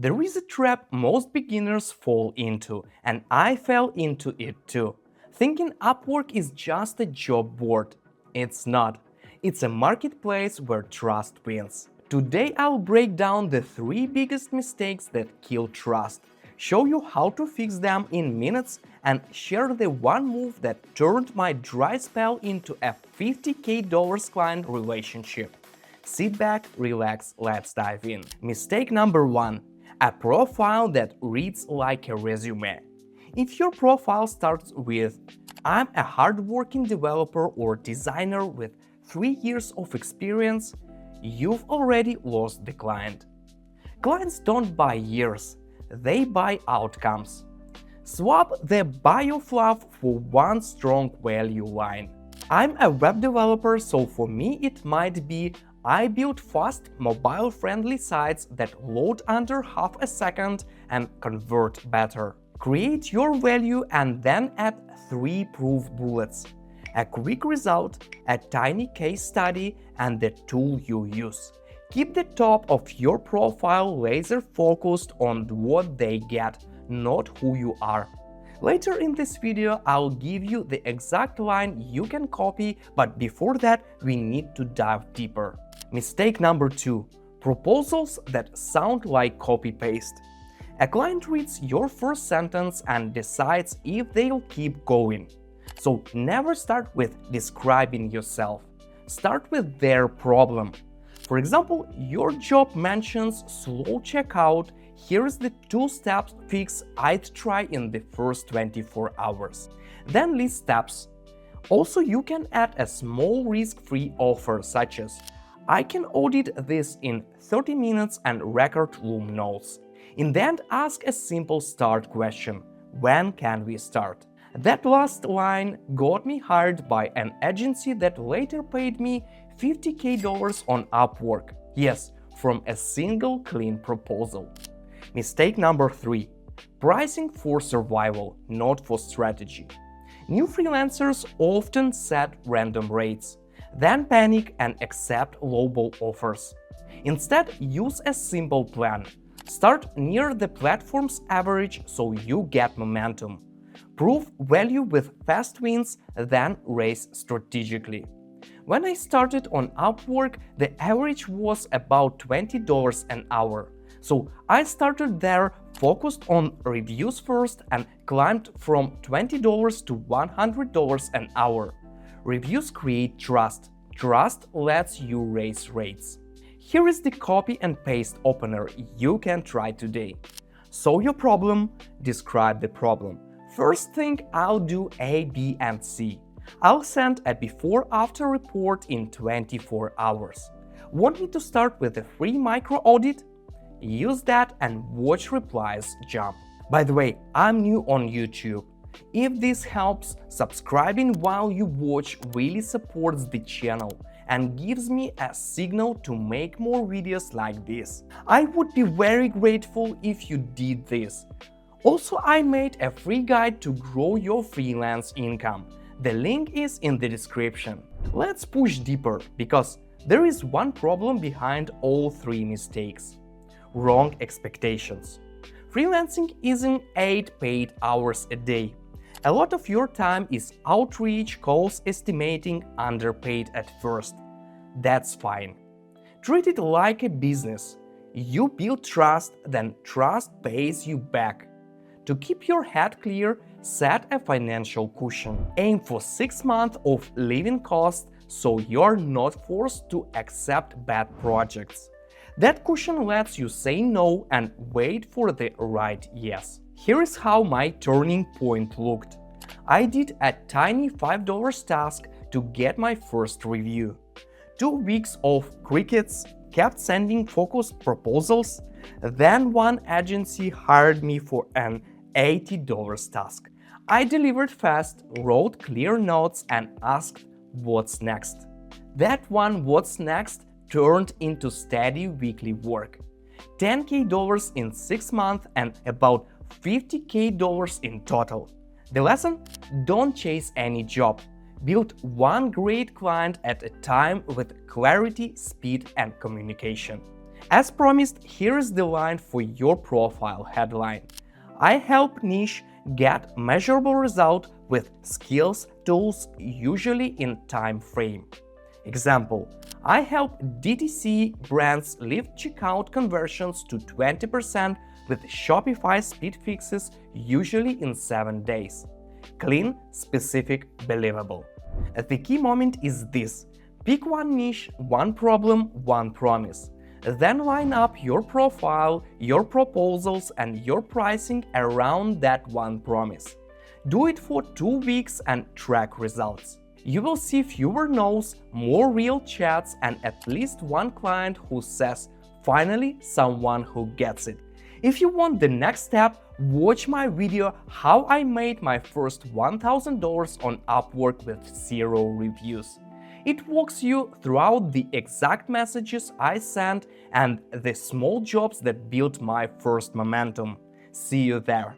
There is a trap most beginners fall into, and I fell into it too. Thinking Upwork is just a job board. It's not. It's a marketplace where trust wins. Today I'll break down the 3 biggest mistakes that kill trust, show you how to fix them in minutes, and share the one move that turned my dry spell into a $50K client relationship. Sit back, relax, let's dive in. Mistake number 1. A profile that reads like a resume. If your profile starts with "I'm a hardworking developer or designer with 3 years of experience," you've already lost the client. Clients don't buy years, they buy outcomes. Swap the bio fluff for one strong value line. "I'm a web developer, so for me it might be I build fast, mobile-friendly sites that load under half a second and convert better." Create your value and then add 3 proof bullets: a quick result, a tiny case study, and the tool you use. Keep the top of your profile laser-focused on what they get, not who you are. Later in this video, I'll give you the exact line you can copy, but before that, we need to dive deeper. Mistake number 2. Proposals that sound like copy-paste. A client reads your first sentence and decides if they'll keep going. So never start with describing yourself. Start with their problem. For example, your job mentions slow checkout. Here's the 2-step fix I'd try in the first 24 hours. Then list steps. Also, you can add a small risk-free offer such as "I can audit this in 30 minutes and record Loom notes." In the end, ask a simple start question: when can we start? That last line got me hired by an agency that later paid me $50K on Upwork. Yes, from a single clean proposal. Mistake number 3. Pricing for survival, not for strategy. New freelancers often set random rates, then panic and accept lowball offers. Instead, use a simple plan. Start near the platform's average so you get momentum. Prove value with fast wins, then raise strategically. When I started on Upwork, the average was about $20 an hour. So I started there, focused on reviews first, and climbed from $20 to $100 an hour. Reviews create trust. Trust lets you raise rates. Here is the copy and paste opener you can try today. Solve your problem, describe the problem. First thing, I'll do A, B, and C. I'll send a before-after report in 24 hours. Want me to start with a free micro audit? Use that and watch replies jump. By the way, I'm new on YouTube. If this helps, subscribing while you watch really supports the channel and gives me a signal to make more videos like this. I would be very grateful if you did this. Also, I made a free guide to grow your freelance income. The link is in the description. Let's push deeper, because there is one problem behind all 3 mistakes: wrong expectations. Freelancing isn't 8 paid hours a day. A lot of your time is outreach, calls, estimating, underpaid at first. That's fine. Treat it like a business. You build trust, then trust pays you back. To keep your head clear, set a financial cushion. Aim for 6 months of living costs so you're not forced to accept bad projects. That cushion lets you say no and wait for the right yes. Here is how my turning point looked. I did a tiny $5 task to get my first review. 2 weeks of crickets, kept sending focused proposals. Then one agency hired me for an $80 task. I delivered fast, wrote clear notes, and asked what's next. That one what's next turned into steady weekly work. $10K in 6 months and about $50K in total. The lesson? Don't chase any job. Build one great client at a time with clarity, speed, and communication. As promised, here is the line for your profile headline. I help niche get measurable result with skills, tools, usually in time frame. Example, I help DTC brands lift checkout conversions to 20% with Shopify speed fixes, usually in 7 days. Clean, specific, believable. The key moment is this: pick one niche, one problem, one promise. Then line up your profile, your proposals, and your pricing around that one promise. Do it for 2 weeks and track results. You will see fewer no's, more real chats, and at least one client who says, "Finally, someone who gets it." If you want the next step, watch my video how I made my first $1,000 on Upwork with 0 reviews. It walks you throughout the exact messages I sent and the small jobs that built my first momentum. See you there.